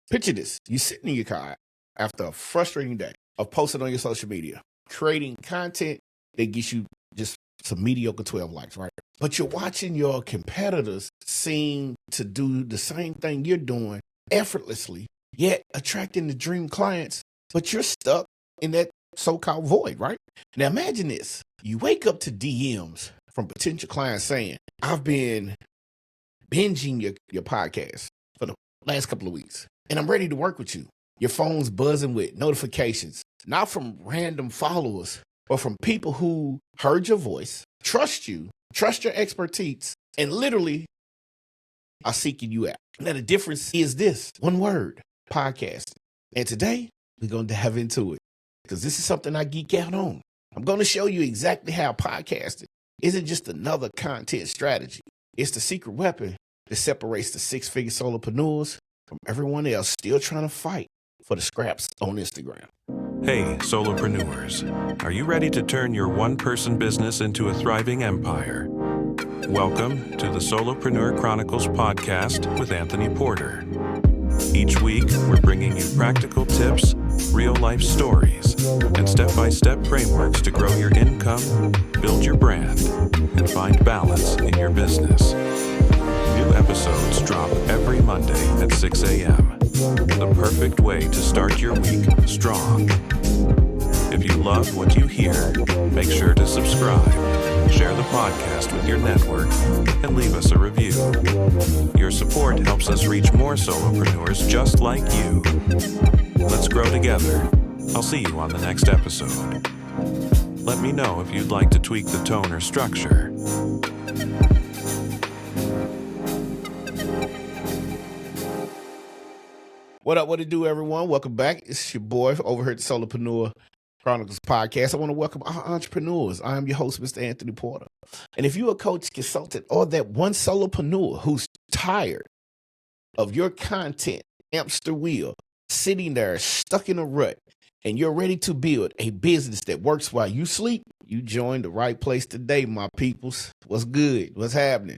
Picture this. You're sitting in your car after a frustrating day of posting on your social media, creating content that gets you just some mediocre 12 likes, right? But you're watching your competitors seem to do the same thing you're doing effortlessly, yet attracting the dream clients, but you're stuck in that so-called void, right? Now imagine this. You wake up to DMs from potential clients saying, I've been binging your podcast for the last couple of weeks, and I'm ready to work with you. Your phone's buzzing with notifications, not from random followers, but from people who heard your voice, trust you, trust your expertise, and literally are seeking you out. Now, the difference is this, one word, podcasting. And today, we're going to dive into it because this is something I geek out on. I'm going to show you exactly how podcasting isn't just another content strategy. It's the secret weapon that separates the six-figure solopreneurs from everyone else still trying to fight for the scraps on Instagram. Hey, solopreneurs. Are you ready to turn your one-person business into a thriving empire? Welcome to the Solopreneur Chronicles podcast with Anthony Porter. Each week, we're bringing you practical tips, real-life stories, and step-by-step frameworks to grow your income, build your brand, and find balance in your business. New episodes drop every Monday at 6 a.m. The perfect way to start your week strong. If you love what you hear, make sure to subscribe, share the podcast with your network, and leave us a review. Your support helps us reach more solopreneurs just like you. Let's grow together. I'll see you on the next episode. Let me know if you'd like to tweak the tone or structure. What up, what it do, everyone? Welcome back. It's your boy over here at the Solopreneur Chronicles podcast. I want to welcome our entrepreneurs. I am your host, Mr. Anthony Porter. And if you're a coach, consultant, or that one solopreneur who's tired of your content, hamster wheel, sitting there stuck in a rut, and you're ready to build a business that works while you sleep, you joined the right place today, my peoples. What's good? What's happening?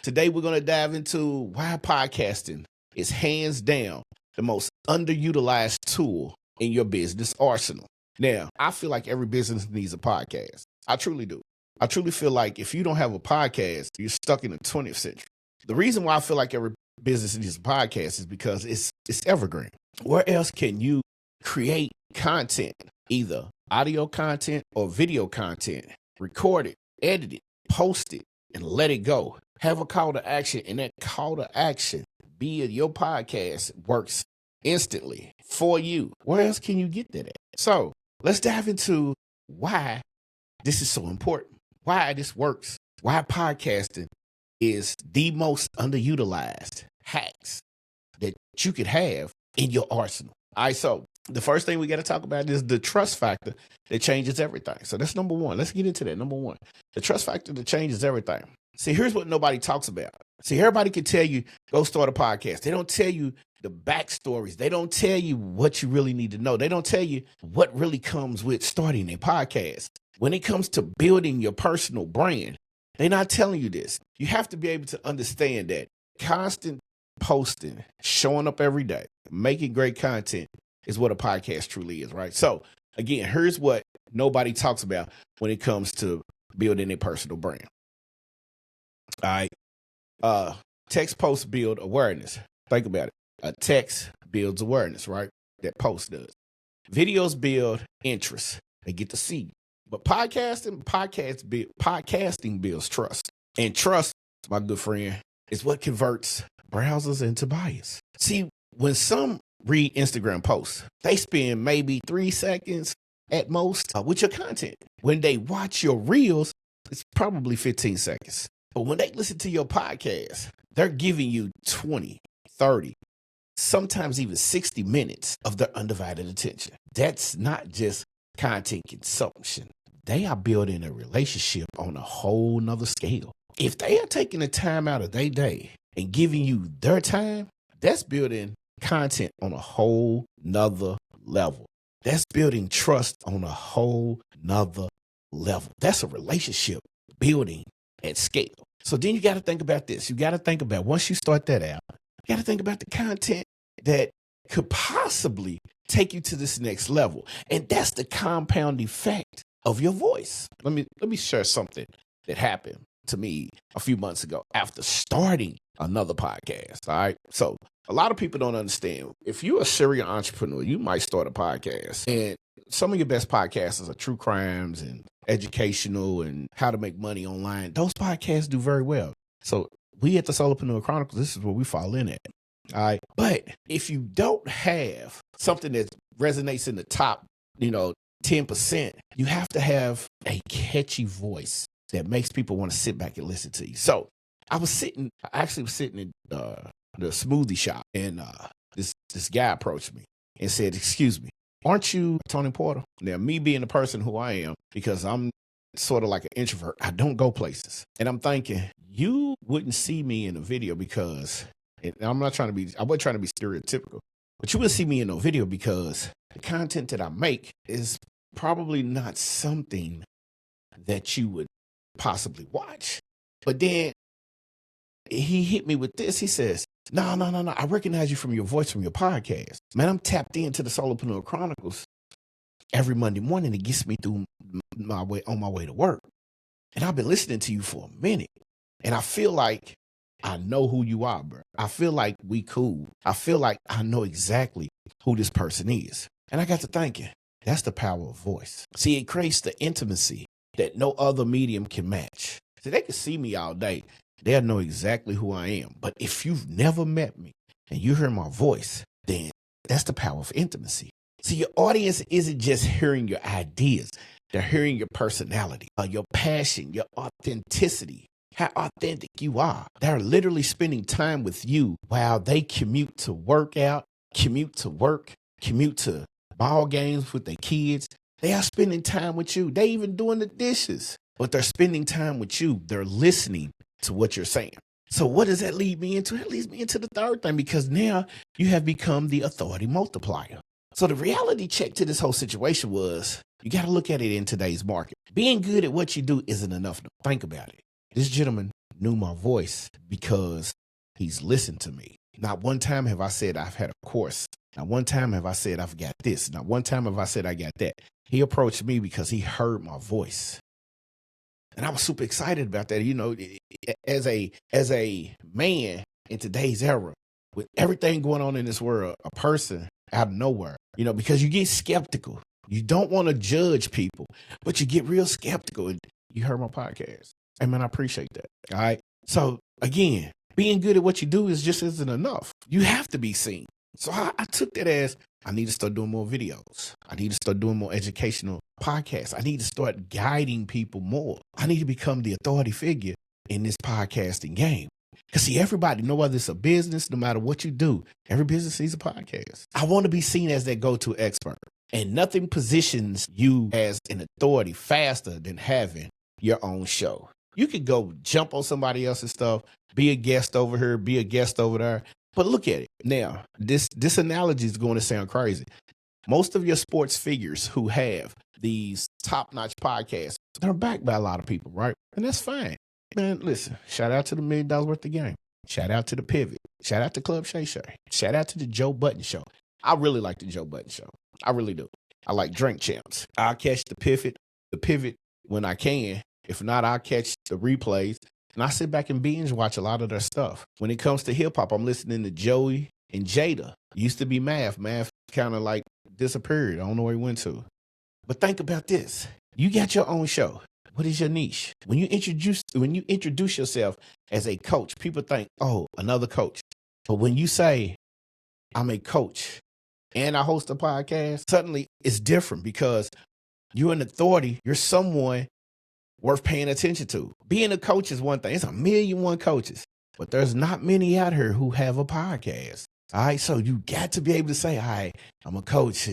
Today, we're going to dive into why podcasting is hands down the most underutilized tool in your business arsenal. Now, I feel like every business needs a podcast. I truly do. I truly feel like if you don't have a podcast, you're stuck in the 20th century. The reason why I feel like every business needs a podcast is because it's evergreen. Where else can you create content, either audio content or video content, record it, edit it, post it, and let it go? Have a call to action, and that call to action, be it your podcast, works instantly for you. Where else can you get that at? So let's dive into why this is so important, why this works, why podcasting is the most underutilized hacks that you could have in your arsenal. All right, so the first thing we got to talk about is the trust factor that changes everything. So that's number one. Let's get into that. Number one, the trust factor that changes everything. See, here's what nobody talks about. See, everybody can tell you, go start a podcast. They don't tell you the backstories. They don't tell you what you really need to know. They don't tell you what really comes with starting a podcast. When it comes to building your personal brand, they're not telling you this. You have to be able to understand that constant posting, showing up every day, making great content is what a podcast truly is, right? So again, here's what nobody talks about when it comes to building a personal brand. All right. Text posts build awareness. Think about it. A text builds awareness, right? That post does. Videos build interest. They get to see you. But podcasting builds trust. And trust, my good friend, is what converts browsers into buyers. See, when some read Instagram posts, they spend maybe 3 seconds at most with your content. When they watch your reels, it's probably 15 seconds. But when they listen to your podcast, they're giving you 20, 30, sometimes even 60 minutes of their undivided attention. That's not just content consumption. They are building a relationship on a whole nother scale. If they are taking the time out of their day and giving you their time, that's building content on a whole nother level. That's building trust on a whole nother level. That's a relationship building at scale. So then you got to think about this. You got to think about, once you start that out, you got to think about the content that could possibly take you to this next level. And that's the compound effect of your voice. Let me share something that happened to me a few months ago after starting another podcast. All right. So a lot of people don't understand. If you're a serial entrepreneur, you might start a podcast. And some of your best podcasts are true crimes and educational and how to make money online. Those podcasts do very well. So we at the Solopreneur Chronicles, this is where we fall in at. All right. But if you don't have something that resonates in the top, 10%, you have to have a catchy voice that makes people want to sit back and listen to you. So I actually was sitting in the smoothie shop, and this guy approached me and said, "Excuse me, aren't you Tony Porter?" Now, me being the person who I am, because I'm sort of like an introvert, I don't go places. And I'm thinking, you wouldn't see me in a video because, and I wasn't trying to be stereotypical, but you wouldn't see me in no video because the content that I make is probably not something that you would possibly watch. But then he hit me with this. He says, no. I recognize you from your voice, from your podcast. Man, I'm tapped into the Solopreneur Chronicles every Monday morning. It gets me through on my way to work. And I've been listening to you for a minute. And I feel like I know who you are, bro. I feel like we cool. I feel like I know exactly who this person is. And I got to thinking, that's the power of voice. See, it creates the intimacy that no other medium can match. See, they can see me all day. They'll know exactly who I am. But if you've never met me and you hear my voice, then that's the power of intimacy. See, your audience isn't just hearing your ideas. They're hearing your personality, your passion, your authenticity, how authentic you are. They're literally spending time with you while they commute to workout, commute to work, commute to ball games with their kids. They are spending time with you. They even doing the dishes, but they're spending time with you. They're listening to what you're saying. So what does that lead me into? It leads me into the third thing, because now you have become the authority multiplier. So the reality check to this whole situation was, you got to look at it in today's market. Being good at what you do isn't enough. Think about it. This gentleman knew my voice because he's listened to me. Not one time have I said I've had a course. Not one time have I said I've got this. Not one time have I said I got that. He approached me because he heard my voice. And I was super excited about that. As a man in today's era, with everything going on in this world, a person out of nowhere, because you get skeptical. You don't want to judge people, but you get real skeptical. And you heard my podcast. Hey, man, I appreciate that. All right. So again, being good at what you do just isn't enough. You have to be seen. So I took that as, I need to start doing more videos. I need to start doing more educational podcasts. I need to start guiding people more. I need to become the authority figure in this podcasting game. Because see, everybody, no whether it's a business, no matter what you do, every business needs a podcast. I want to be seen as that go-to expert. And nothing positions you as an authority faster than having your own show. You could go jump on somebody else's stuff, be a guest over here, be a guest over there. But look at it. Now, this analogy is going to sound crazy. Most of your sports figures who have these top-notch podcasts, they're backed by a lot of people, right? And that's fine. Man, listen, shout out to the $1 million worth of game. Shout out to the Pivot. Shout out to Club Shay Shay. Shout out to the Joe Budden Show. I really like the Joe Budden Show. I really do. I like Drink Champs. I'll catch the Pivot when I can. If not, I'll catch the replays. And I sit back and binge watch a lot of their stuff. When it comes to hip hop, I'm listening to Joey and Jada. Used to be Math. Math kind of like disappeared. I don't know where he went to. But think about this. You got your own show. What is your niche? When you introduce yourself as a coach, people think, oh, another coach. But when you say, I'm a coach and I host a podcast, suddenly it's different because you're an authority. You're someone worth paying attention to. Being a coach is one thing. It's 1,000,001 coaches, but there's not many out here who have a podcast. All right. So you got to be able to say, all right, I'm a coach,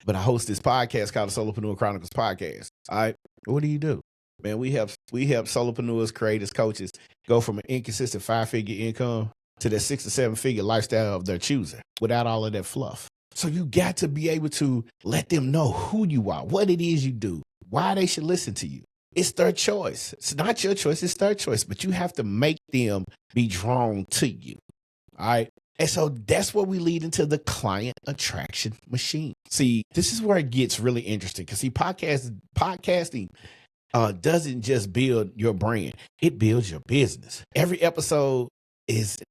but I host this podcast called the Solopreneur Chronicles Podcast. All right. What do? Man, we help solopreneurs, creators, coaches go from an inconsistent 5-figure income to their 6 to 7-figure lifestyle of their choosing without all of that fluff. So you got to be able to let them know who you are, what it is you do, why they should listen to you. It's their choice. It's not your choice. It's their choice. But you have to make them be drawn to you. All right. And so that's where we lead into the client attraction machine. See, this is where it gets really interesting because see, podcasting doesn't just build your brand, it builds your business. Every episode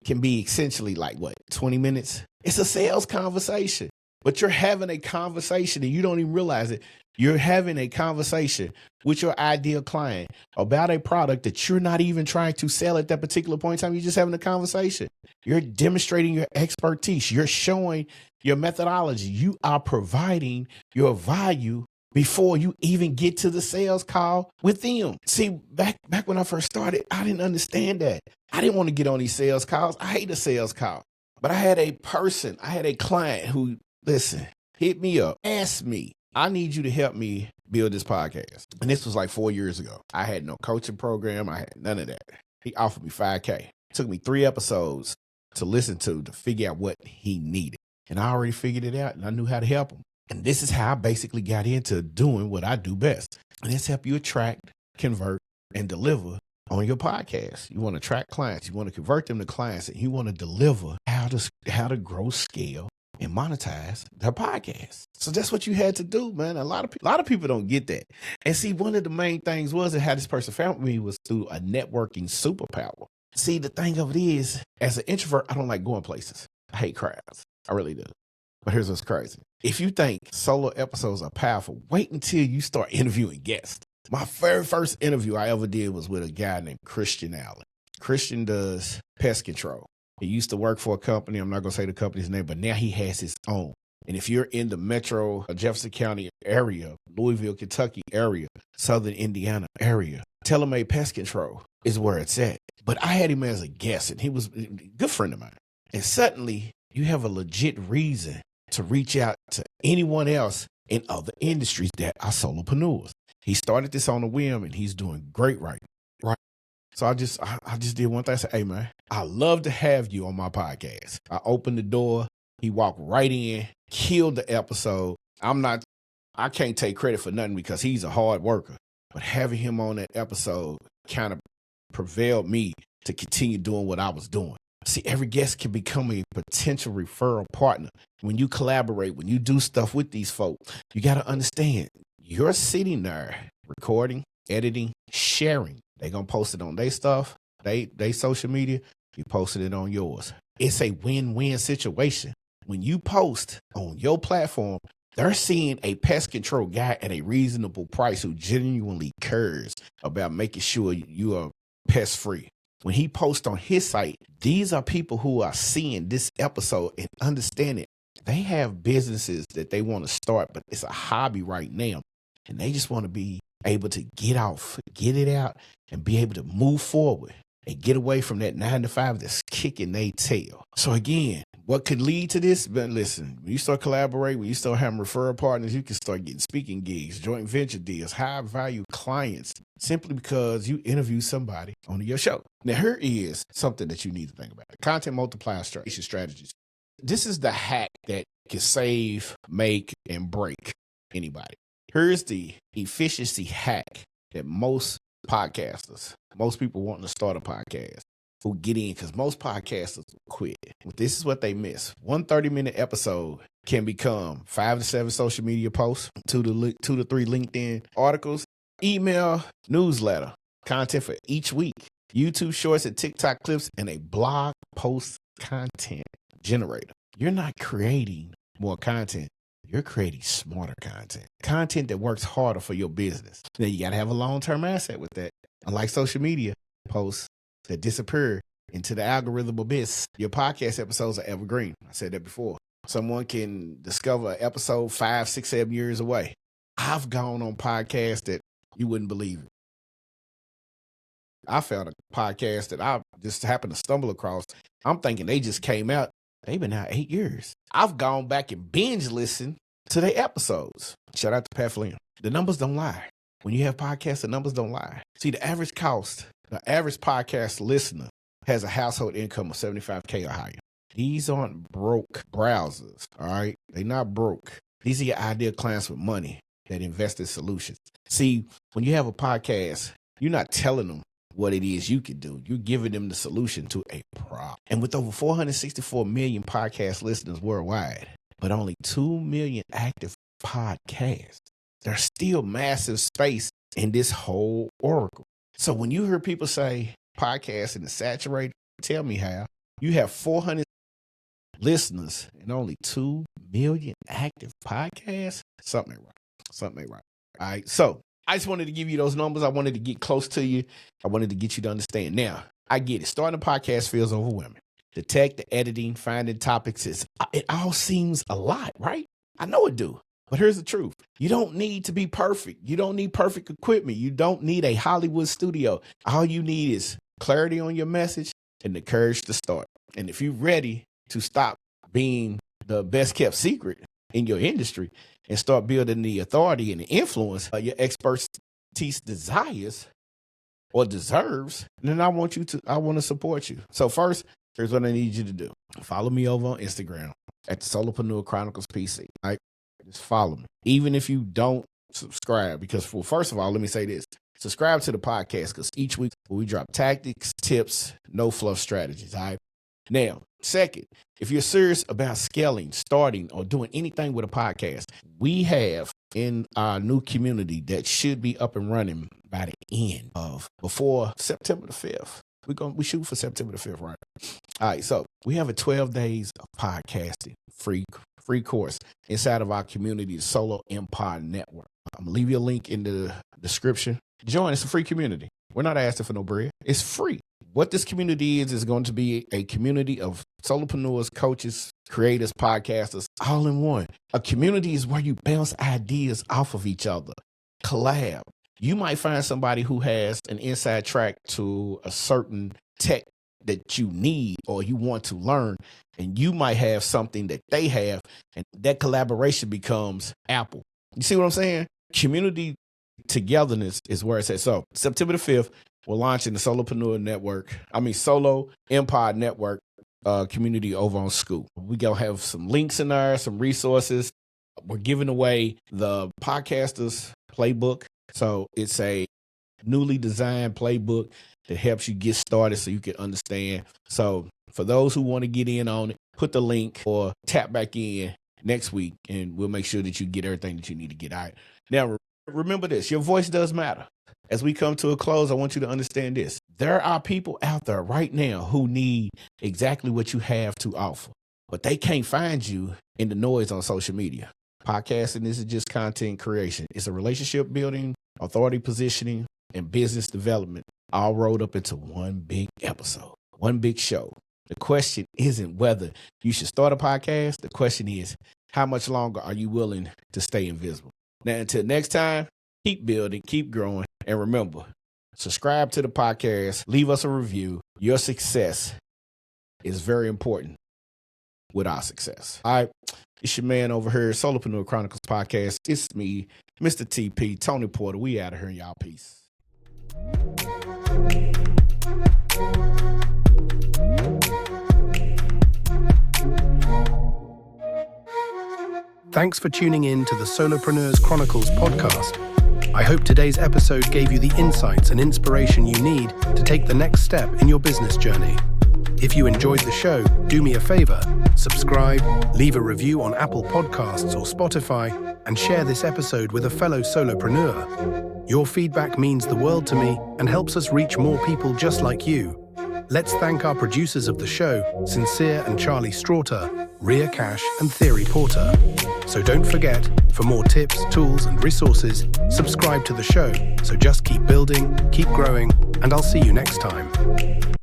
can be essentially like what, 20 minutes? It's a sales conversation, but you're having a conversation and you don't even realize it. You're having a conversation with your ideal client about a product that you're not even trying to sell at that particular point in time. You're just having a conversation. You're demonstrating your expertise. You're showing your methodology. You are providing your value before you even get to the sales call with them. See, back when I first started, I didn't understand that. I didn't want to get on these sales calls. I hate a sales call. But I had a client who, hit me up, asked me, I need you to help me build this podcast. And this was like 4 years ago. I had no coaching program. I had none of that. He offered me $5,000. It took me 3 episodes to listen to figure out what he needed. And I already figured it out and I knew how to help him. And this is how I basically got into doing what I do best. And it's help you attract, convert, and deliver on your podcast. You want to attract clients. You want to convert them to clients. And you want to deliver how to grow, scale, and monetize their podcast. So that's what you had to do, man. A lot of people don't get that. And see, one of the main things was how this person found me was through a networking superpower. See, the thing of it is, as an introvert, I don't like going places. I hate crowds. I really do. But here's what's crazy. If you think solo episodes are powerful, wait until you start interviewing guests. My very first interview I ever did was with a guy named Christian Allen. Christian does pest control. He used to work for a company. I'm not going to say the company's name, but now he has his own. And if you're in the metro Jefferson County area, Louisville, Kentucky area, Southern Indiana area, Telemade Pest Control is where it's at. But I had him as a guest, and he was a good friend of mine. And suddenly, you have a legit reason to reach out to anyone else in other industries that are solopreneurs. He started this on a whim, and he's doing great right. So I just did one thing. I said, hey, man, I love to have you on my podcast. I opened the door. He walked right in, killed the episode. I can't take credit for nothing because he's a hard worker. But having him on that episode kind of prevailed me to continue doing what I was doing. See, every guest can become a potential referral partner. When you collaborate, when you do stuff with these folks, you got to understand, you're sitting there recording, editing, sharing. They're going to post it on their stuff, they social media. You posted it on yours. It's a win-win situation. When you post on your platform, they're seeing a pest control guy at a reasonable price who genuinely cares about making sure you are pest-free. When he posts on his site, these are people who are seeing this episode and understanding they have businesses that they want to start, but it's a hobby right now. And they just want to be able to get it out and be able to move forward and get away from that 9-to-5 that's kicking their tail. So again, what could lead to this? But listen, when you start collaborating, when you start having referral partners, you can start getting speaking gigs, joint venture deals, high value clients, simply because you interview somebody on your show. Now, here is something that you need to think about. Content multiplier strategies. This is the hack that can save, make, and break anybody. Here's the efficiency hack that most people wanting to start a podcast, who get in, because most podcasters quit. This is what they miss. One 30-minute episode can become 5 to 7 social media posts, 2 to 3 LinkedIn articles, email, newsletter, content for each week, YouTube shorts and TikTok clips, and a blog post content generator. You're not creating more content. You're creating smarter content that works harder for your business. Now, you got to have a long-term asset with that. Unlike social media posts that disappear into the algorithm abyss, your podcast episodes are evergreen. I said that before. Someone can discover an episode 5, 6, 7 years away. I've gone on podcasts that you wouldn't believe it. I found a podcast that I just happened to stumble across. I'm thinking they just came out. They've been out 8 years. I've gone back and binge listened to their episodes. Shout out to Pat Flynn. The numbers don't lie. When you have podcasts, the numbers don't lie. See, the average podcast listener has a household income of $75K or higher. These aren't broke browsers, all right? They're not broke. These are your ideal clients with money that invest in solutions. See, when you have a podcast, you're not telling them what it is you can do. You're giving them the solution to a problem. And with over 464 million podcast listeners worldwide, but only 2 million active podcasts, there's still massive space in this whole oracle. So when you hear people say podcasting is saturated, tell me how. You have 400 listeners and only 2 million active podcasts. Something ain't right. Something ain't right. All right. So I just wanted to give you those numbers. I wanted to get close to you. I wanted to get you to understand. Now, I get it. Starting a podcast feels overwhelming. The tech, the editing, finding topics, it all seems a lot, right? I know it do. But here's the truth. You don't need to be perfect. You don't need perfect equipment. You don't need a Hollywood studio. All you need is clarity on your message and the courage to start. And if you're ready to stop being the best kept secret in your industry and start building the authority and the influence your expertise desires or deserves, then I want to support you. So first, here's what I need you to do. Follow me over on Instagram at the Solopreneur Chronicles PC. All right? Just follow me. Even if you don't subscribe, because well, first of all, let me say this. Subscribe to the podcast because each week we drop tactics, tips, no fluff strategies. All right. Now, second, if you're serious about scaling, starting, or doing anything with a podcast, we have in our new community that should be up and running by the end of before September the 5th. We shoot for September the 5th, right? All right. So we have a 12 days of podcasting free course inside of our community, the Solo Empire Network. I'm going to leave you a link in the description. Join. It's a free community. We're not asking for no bread. It's free. What this community is going to be a community of solopreneurs, coaches, creators, podcasters, all in one. A community is where you bounce ideas off of each other. Collab. You might find somebody who has an inside track to a certain tech that you need or you want to learn, and you might have something that they have, and that collaboration becomes Apple. You see what I'm saying? Community togetherness is where it's at. So September the 5th, we're launching the Solo Empire Network community over on Scoop. We're going to have some links in there, some resources. We're giving away the Podcasters Playbook. So it's a newly designed playbook that helps you get started so you can understand. So for those who want to get in on it, put the link or tap back in next week and we'll make sure that you get everything that you need to get out. Now, remember this, your voice does matter. As we come to a close, I want you to understand this. There are people out there right now who need exactly what you have to offer, but they can't find you in the noise on social media. Podcasting isn't just content creation. It's a relationship building, authority positioning, and business development all rolled up into one big episode, one big show. The question isn't whether you should start a podcast. The question is, how much longer are you willing to stay invisible? Now, until next time, keep building, keep growing, and remember, subscribe to the podcast, leave us a review. Your success is very important with our success. All right. It's your man over here, Solopreneur Chronicles Podcast. It's me, Mr. TP, Tony Porter. We out of here, y'all. Peace. Thanks for tuning in to the Solopreneurs Chronicles podcast. I hope today's episode gave you the insights and inspiration you need to take the next step in your business journey. If you enjoyed the show, do me a favor, subscribe, leave a review on Apple Podcasts or Spotify, and share this episode with a fellow solopreneur. Your feedback means the world to me and helps us reach more people just like you. Let's thank our producers of the show, Sincere and Charlie Straughter, Rhea Cash and Theory Porter. So don't forget, for more tips, tools, and resources, subscribe to the show. So just keep building, keep growing, and I'll see you next time.